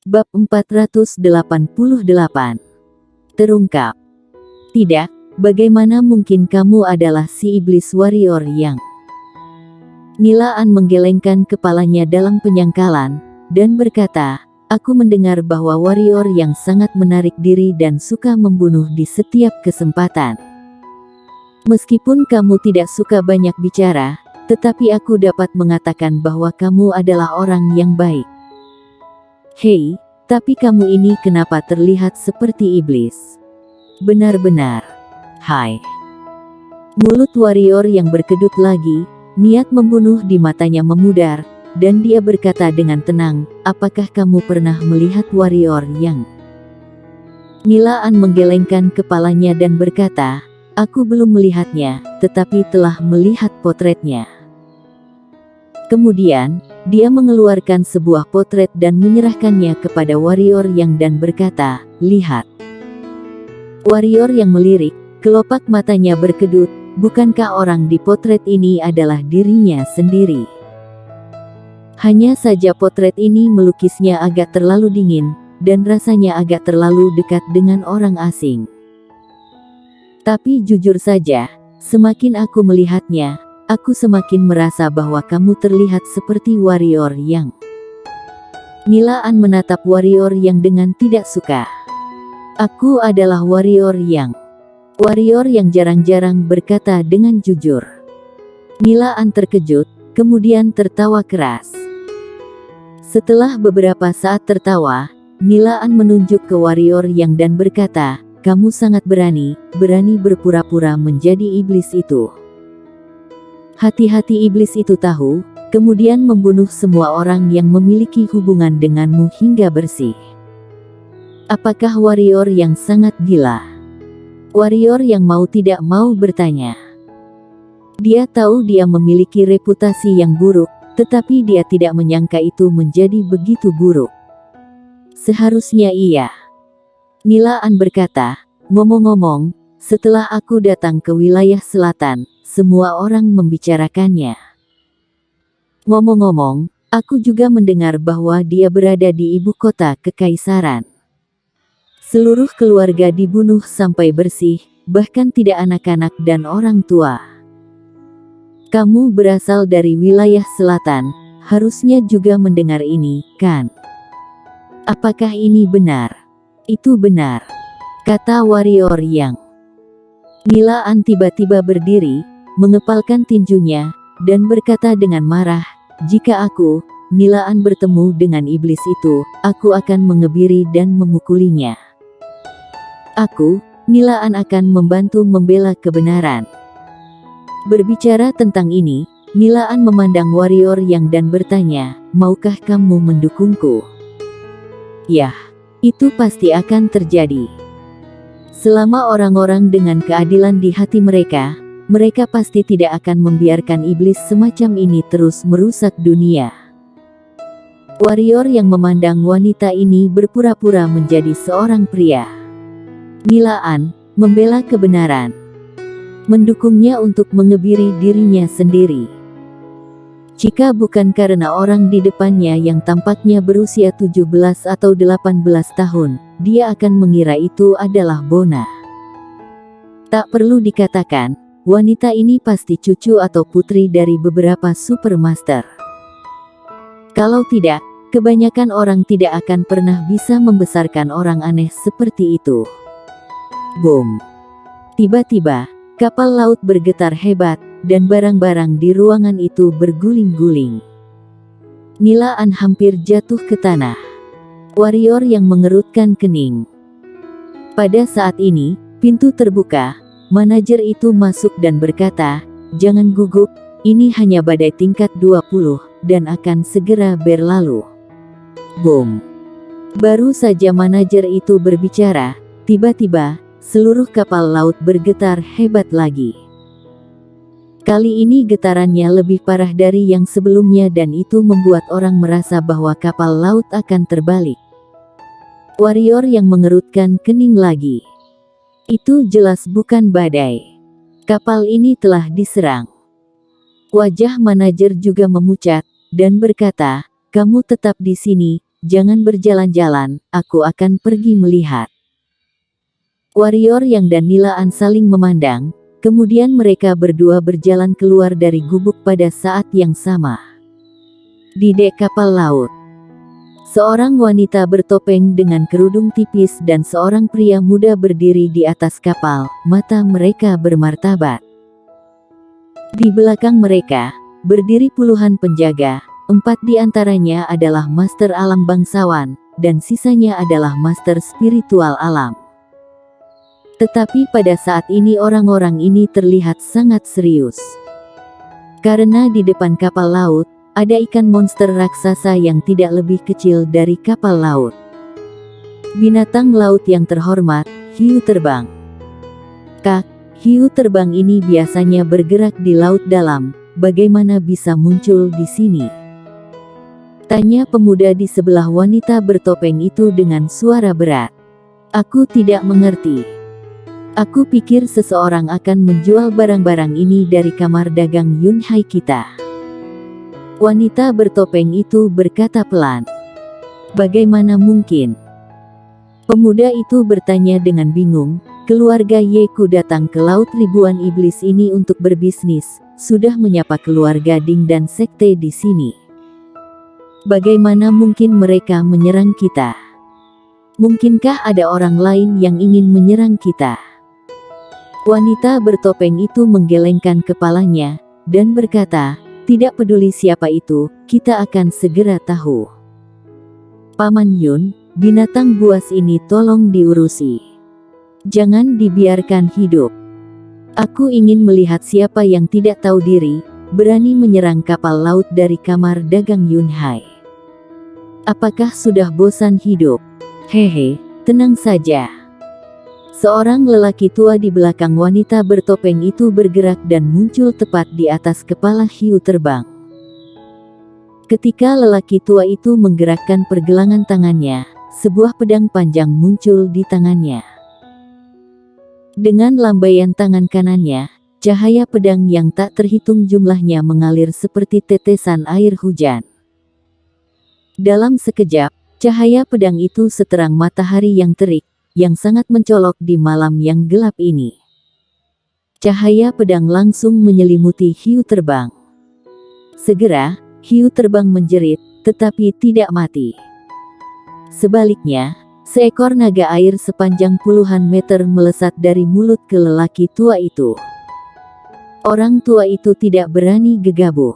Bab 488. Terungkap. Tidak, bagaimana mungkin kamu adalah si iblis warrior yang... Nilaan menggelengkan kepalanya dalam penyangkalan, dan berkata, aku mendengar bahwa warrior yang sangat menarik diri dan suka membunuh di setiap kesempatan. Meskipun kamu tidak suka banyak bicara, tetapi aku dapat mengatakan bahwa kamu adalah orang yang baik. Hei, tapi kamu ini kenapa terlihat seperti iblis? Benar-benar. Hai. Mulut warrior yang berkedut lagi, niat membunuh di matanya memudar, dan dia berkata dengan tenang, apakah kamu pernah melihat warrior yang... Nilaan menggelengkan kepalanya dan berkata, aku belum melihatnya, tetapi telah melihat potretnya. Kemudian, dia mengeluarkan sebuah potret dan menyerahkannya kepada warrior yang dan berkata, lihat. Warrior yang melirik, kelopak matanya berkedut, bukankah orang di potret ini adalah dirinya sendiri? Hanya saja potret ini melukisnya agak terlalu dingin, dan rasanya agak terlalu dekat dengan orang asing. Tapi jujur saja, semakin aku melihatnya, aku semakin merasa bahwa kamu terlihat seperti warrior yang... Nilaan menatap warrior yang dengan tidak suka. Aku adalah warrior yang... Warrior yang jarang-jarang berkata dengan jujur. Nilaan terkejut, kemudian tertawa keras. Setelah beberapa saat tertawa, Nilaan menunjuk ke warrior yang dan berkata, kamu sangat berani berpura-pura menjadi iblis itu. Hati-hati iblis itu tahu, kemudian membunuh semua orang yang memiliki hubungan denganmu hingga bersih. Apakah warrior yang sangat gila? Warrior yang mau tidak mau bertanya. Dia tahu dia memiliki reputasi yang buruk, tetapi dia tidak menyangka itu menjadi begitu buruk. Seharusnya iya. Nilaan berkata, ngomong-ngomong, setelah aku datang ke wilayah selatan, semua orang membicarakannya. Ngomong-ngomong, aku juga mendengar bahwa dia berada di ibu kota kekaisaran. Seluruh keluarga dibunuh sampai bersih, bahkan tidak anak-anak dan orang tua. Kamu berasal dari wilayah selatan, harusnya juga mendengar ini, kan? Apakah ini benar? Itu benar, kata warrior yang... Nilaan tiba-tiba berdiri, mengepalkan tinjunya, dan berkata dengan marah, jika aku, Nilaan bertemu dengan iblis itu, aku akan mengebiri dan memukulinya. Aku, Nilaan akan membantu membela kebenaran. Berbicara tentang ini, Nilaan memandang warrior yang dan bertanya, maukah kamu mendukungku? Yah, itu pasti akan terjadi. Selama orang-orang dengan keadilan di hati mereka, mereka pasti tidak akan membiarkan iblis semacam ini terus merusak dunia. Warrior yang memandang wanita ini berpura-pura menjadi seorang pria. Nilaan, membela kebenaran. Mendukungnya untuk mengebiri dirinya sendiri. Jika bukan karena orang di depannya yang tampaknya berusia 17 atau 18 tahun, dia akan mengira itu adalah Bona. Tak perlu dikatakan, wanita ini pasti cucu atau putri dari beberapa supermaster. Kalau tidak, kebanyakan orang tidak akan pernah bisa membesarkan orang aneh seperti itu. Boom! Tiba-tiba, kapal laut bergetar hebat, dan barang-barang di ruangan itu berguling-guling. Nilaan hampir jatuh ke tanah. Warrior yang mengerutkan kening. Pada saat ini, pintu terbuka. Manajer itu masuk dan berkata, jangan gugup, ini hanya badai tingkat 20, dan akan segera berlalu. Boom! Baru saja manajer itu berbicara, tiba-tiba, seluruh kapal laut bergetar hebat lagi. Kali ini getarannya lebih parah dari yang sebelumnya dan itu membuat orang merasa bahwa kapal laut akan terbalik. Warrior yang mengerutkan kening lagi. Itu jelas bukan badai. Kapal ini telah diserang. Wajah manajer juga memucat, dan berkata, kamu tetap di sini, jangan berjalan-jalan, aku akan pergi melihat. Warrior Yang dan Nilaan saling memandang, kemudian mereka berdua berjalan keluar dari gubuk pada saat yang sama. Di dek kapal laut, seorang wanita bertopeng dengan kerudung tipis dan seorang pria muda berdiri di atas kapal, mata mereka bermartabat. Di belakang mereka, berdiri puluhan penjaga, 4 di antaranya adalah master alam bangsawan, dan sisanya adalah master spiritual alam. Tetapi pada saat ini orang-orang ini terlihat sangat serius. Karena di depan kapal laut, ada ikan monster raksasa yang tidak lebih kecil dari kapal laut. Binatang laut yang terhormat, hiu terbang. Hiu terbang ini biasanya bergerak di laut dalam, bagaimana bisa muncul di sini? Tanya pemuda di sebelah wanita bertopeng itu dengan suara berat. Aku tidak mengerti. Aku pikir seseorang akan menjual barang-barang ini dari kamar dagang Yunhai kita. Wanita bertopeng itu berkata pelan. Bagaimana mungkin? Pemuda itu bertanya dengan bingung. Keluarga Yeku datang ke Laut Ribuan Iblis ini untuk berbisnis, sudah menyapa keluarga Ding dan sekte di sini. Bagaimana mungkin mereka menyerang kita? Mungkinkah ada orang lain yang ingin menyerang kita? Wanita bertopeng itu menggelengkan kepalanya, dan berkata, tidak peduli siapa itu, kita akan segera tahu. Paman Yun, binatang buas ini tolong diurusi. Jangan dibiarkan hidup. Aku ingin melihat siapa yang tidak tahu diri, berani menyerang kapal laut dari kamar dagang Yunhai. Apakah sudah bosan hidup? Hehe, tenang saja. Seorang lelaki tua di belakang wanita bertopeng itu bergerak dan muncul tepat di atas kepala hiu terbang. Ketika lelaki tua itu menggerakkan pergelangan tangannya, sebuah pedang panjang muncul di tangannya. Dengan lambaian tangan kanannya, cahaya pedang yang tak terhitung jumlahnya mengalir seperti tetesan air hujan. Dalam sekejap, cahaya pedang itu seterang matahari yang terik, yang sangat mencolok di malam yang gelap ini. Cahaya pedang langsung menyelimuti hiu terbang. Segera, hiu terbang menjerit, tetapi tidak mati. Sebaliknya, seekor naga air sepanjang puluhan meter melesat dari mulut ke lelaki tua itu. Orang tua itu tidak berani gegabah.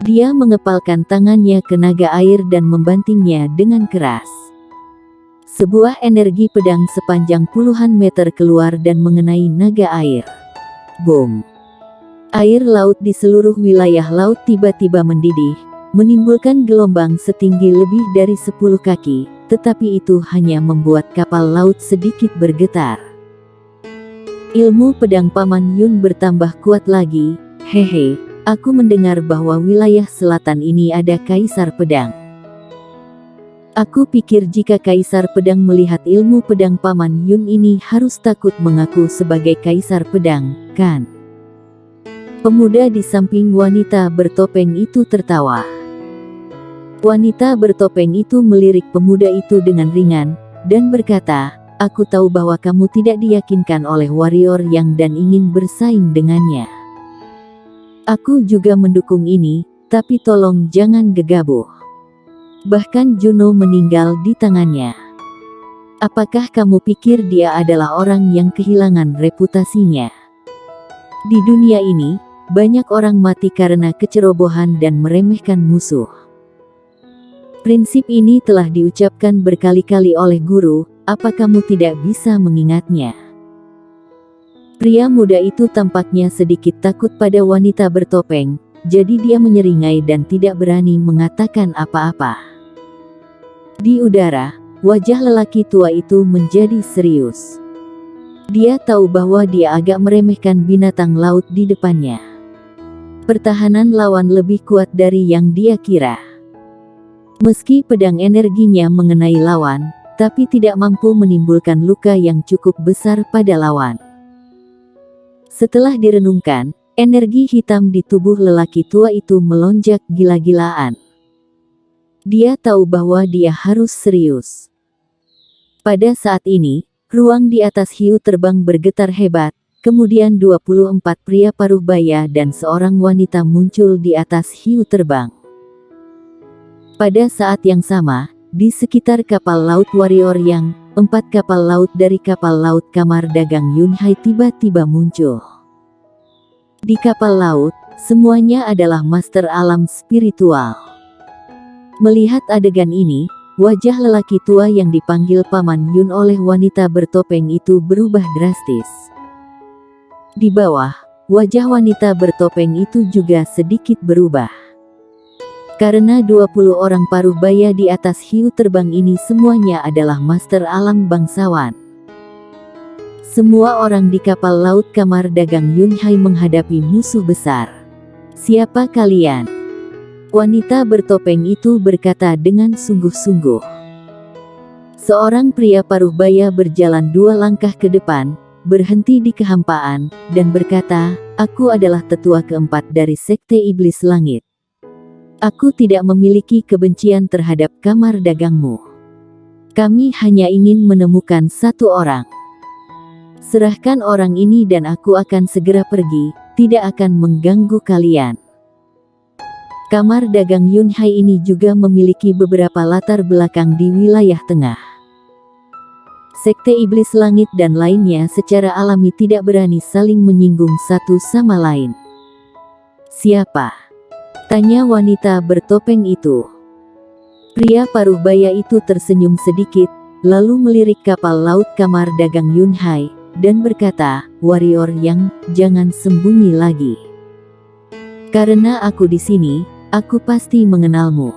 Dia mengepalkan tangannya ke naga air dan membantingnya dengan keras. Sebuah energi pedang sepanjang puluhan meter keluar dan mengenai naga air. Boom! Air laut di seluruh wilayah laut tiba-tiba mendidih, menimbulkan gelombang setinggi lebih dari 10 kaki, tetapi itu hanya membuat kapal laut sedikit bergetar. Ilmu pedang Paman Yun bertambah kuat lagi. Hehe, aku mendengar bahwa wilayah selatan ini ada kaisar pedang. Aku pikir jika Kaisar Pedang melihat ilmu pedang Paman Yun ini harus takut mengaku sebagai Kaisar Pedang, kan? Pemuda di samping wanita bertopeng itu tertawa. Wanita bertopeng itu melirik pemuda itu dengan ringan, dan berkata, aku tahu bahwa kamu tidak diyakinkan oleh Warrior Yang dan ingin bersaing dengannya. Aku juga mendukung ini, tapi tolong jangan gegabah. Bahkan Juno meninggal di tangannya. Apakah kamu pikir dia adalah orang yang kehilangan reputasinya? Di dunia ini, banyak orang mati karena kecerobohan dan meremehkan musuh. Prinsip ini telah diucapkan berkali-kali oleh guru, apa kamu tidak bisa mengingatnya? Pria muda itu tampaknya sedikit takut pada wanita bertopeng, jadi dia menyeringai dan tidak berani mengatakan apa-apa. Di udara, wajah lelaki tua itu menjadi serius. Dia tahu bahwa dia agak meremehkan binatang laut di depannya. Pertahanan lawan lebih kuat dari yang dia kira. Meski pedang energinya mengenai lawan, tapi tidak mampu menimbulkan luka yang cukup besar pada lawan. Setelah direnungkan, energi hitam di tubuh lelaki tua itu melonjak gila-gilaan. Dia tahu bahwa dia harus serius. Pada saat ini, ruang di atas hiu terbang bergetar hebat, kemudian 24 pria paruh baya dan seorang wanita muncul di atas hiu terbang. Pada saat yang sama, di sekitar kapal laut Warrior Yang, 4 kapal laut dari kapal laut kamar dagang Yunhai tiba-tiba muncul. Di kapal laut, semuanya adalah master alam spiritual. Melihat adegan ini, wajah lelaki tua yang dipanggil Paman Yun oleh wanita bertopeng itu berubah drastis. Di bawah, wajah wanita bertopeng itu juga sedikit berubah. Karena 20 orang paruh baya di atas hiu terbang ini semuanya adalah master alam bangsawan. Semua orang di kapal laut kamar dagang Yunhai menghadapi musuh besar. "Siapa kalian?" Wanita bertopeng itu berkata dengan sungguh-sungguh. Seorang pria paruh baya berjalan 2 langkah ke depan, berhenti di kehampaan, dan berkata, "Aku adalah tetua keempat dari Sekte Iblis Langit. Aku tidak memiliki kebencian terhadap kamar dagangmu. Kami hanya ingin menemukan 1 orang. Serahkan orang ini dan aku akan segera pergi, tidak akan mengganggu kalian." Kamar dagang Yunhai ini juga memiliki beberapa latar belakang di wilayah tengah. Sekte Iblis Langit dan lainnya secara alami tidak berani saling menyinggung satu sama lain. "Siapa?" tanya wanita bertopeng itu. Pria paruh baya itu tersenyum sedikit, lalu melirik kapal laut kamar dagang Yunhai, dan berkata, "Warrior Yang, jangan sembunyi lagi. Karena aku di sini, aku pasti mengenalmu.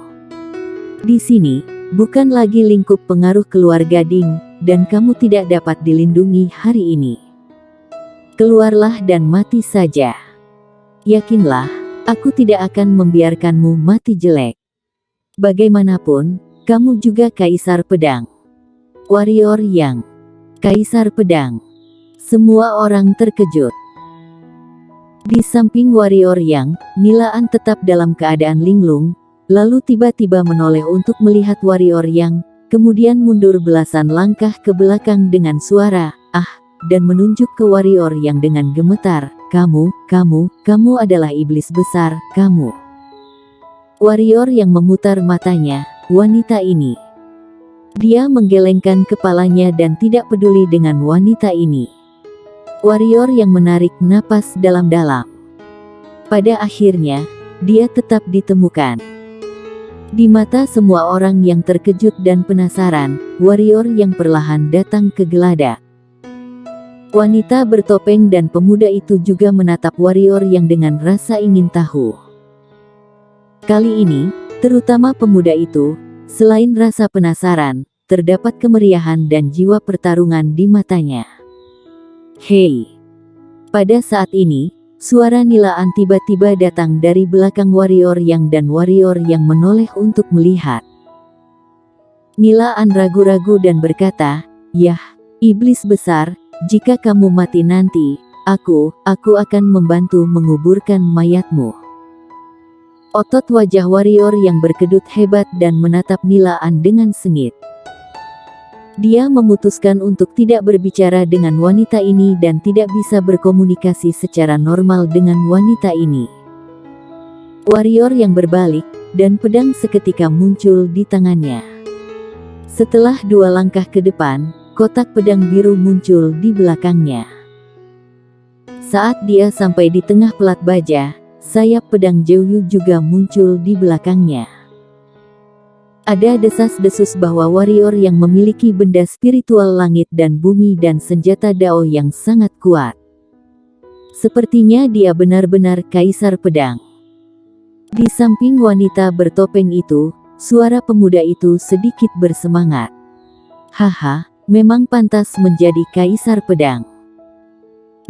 Di sini, bukan lagi lingkup pengaruh keluarga Ding, dan kamu tidak dapat dilindungi hari ini. Keluarlah dan mati saja. Yakinlah, aku tidak akan membiarkanmu mati jelek. Bagaimanapun, kamu juga Kaisar Pedang." Warrior Yang, Kaisar Pedang. Semua orang terkejut. Di samping Warrior Yang, Nilaan tetap dalam keadaan linglung, lalu tiba-tiba menoleh untuk melihat Warrior Yang, kemudian mundur belasan langkah ke belakang dengan suara, "Ah," dan menunjuk ke Warrior Yang dengan gemetar, kamu adalah iblis besar, kamu." Warrior Yang memutar matanya, wanita ini. Dia menggelengkan kepalanya dan tidak peduli dengan wanita ini. Warrior Yang menarik napas dalam-dalam. Pada akhirnya, dia tetap ditemukan. Di mata semua orang yang terkejut dan penasaran, Warrior Yang perlahan datang ke geladak. Wanita bertopeng dan pemuda itu juga menatap Warrior Yang dengan rasa ingin tahu. Kali ini, terutama pemuda itu, selain rasa penasaran, terdapat kemeriahan dan jiwa pertarungan di matanya. "Hei!" Pada saat ini, suara Nilaan tiba-tiba datang dari belakang Warrior Yang dan Warrior Yang menoleh untuk melihat. Nilaan ragu-ragu dan berkata, "Yah, iblis besar, jika kamu mati nanti, aku akan membantu menguburkan mayatmu." Otot wajah Warrior Yang berkedut hebat dan menatap Nilaan dengan sengit. Dia memutuskan untuk tidak berbicara dengan wanita ini dan tidak bisa berkomunikasi secara normal dengan wanita ini. Warrior Yang berbalik, dan pedang seketika muncul di tangannya. Setelah 2 langkah ke depan, kotak pedang biru muncul di belakangnya. Saat dia sampai di tengah pelat baja, sayap pedang Jouyu juga muncul di belakangnya. Ada desas-desus bahwa Warrior Yang memiliki benda spiritual langit dan bumi dan senjata Dao yang sangat kuat. Sepertinya dia benar-benar Kaisar Pedang. Di samping wanita bertopeng itu, suara pemuda itu sedikit bersemangat. "Haha, memang pantas menjadi Kaisar Pedang."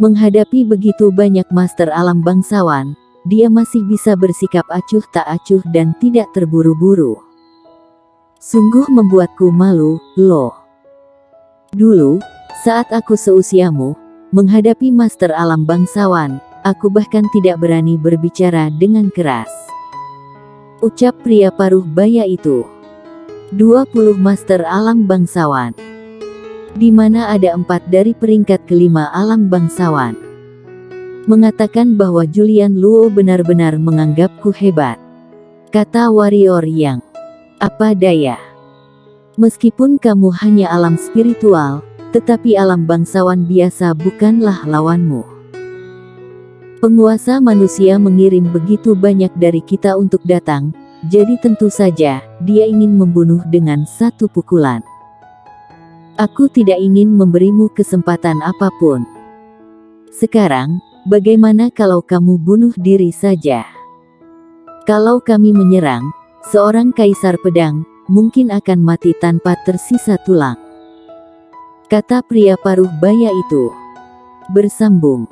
Menghadapi begitu banyak master alam bangsawan, dia masih bisa bersikap acuh tak acuh dan tidak terburu-buru. Sungguh membuatku malu, loh. Dulu, saat aku seusiamu, menghadapi master alam bangsawan, aku bahkan tidak berani berbicara dengan keras. ucap pria paruh baya itu. 20 master alam bangsawan. Di mana ada 4 dari peringkat kelima alam bangsawan. Mengatakan bahwa Julian Luo benar-benar menganggapku hebat. Kata warrior yang. Apa daya. Meskipun kamu hanya alam spiritual, tetapi alam bangsawan biasa bukanlah lawanmu. Penguasa manusia mengirim begitu banyak dari kita untuk datang, jadi tentu saja, dia ingin membunuh dengan satu pukulan. Aku tidak ingin memberimu kesempatan apapun. Sekarang, bagaimana kalau kamu bunuh diri saja? Kalau kami menyerang, seorang kaisar pedang, mungkin akan mati tanpa tersisa tulang. Kata pria paruh baya itu. Bersambung.